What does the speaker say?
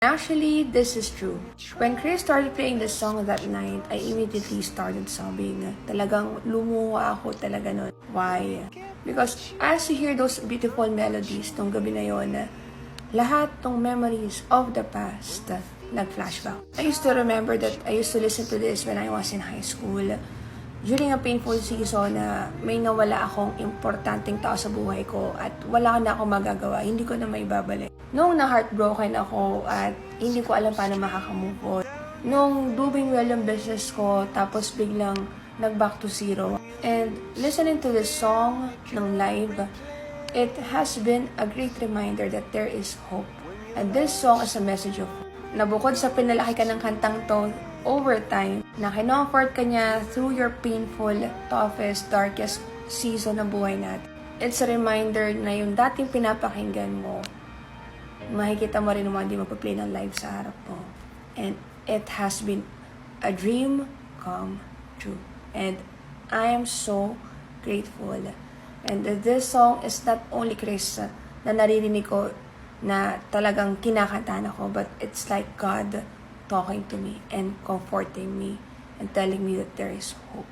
Actually, this is true. When Chris started playing the song that night, I immediately started sobbing. Talagang lumuha ako talaga nun. Why? Because as you hear those beautiful melodies nung gabi na yon, lahat ng memories of the past nag-flashback. I used to remember that I used to listen to this when I was in high school. During a painful season na may nawala akong importanteng tao sa buhay ko at wala na akong magagawa, hindi ko na maibabalik. Noong na-heartbroken ako at hindi ko alam paano makakamove on. Noong doing well yung business ko, tapos biglang nag-back to zero. And listening to this song ng live, it has been a great reminder that there is hope. And this song is a message of hope. Nabukod sa pinalaki ka ng kantang to, over time, na kinomfort ka niya through your painful, toughest, darkest season ng buhay natin. It's a reminder na yung dating pinapakinggan mo, makikita mo rin naman hindi magpa-play ng live sa harap mo. And it has been a dream come true. And I am so grateful. And this song is not only Chris na naririnig ko na talagang kinakantahan ako, but it's like God talking to me and comforting me and telling me that there is hope.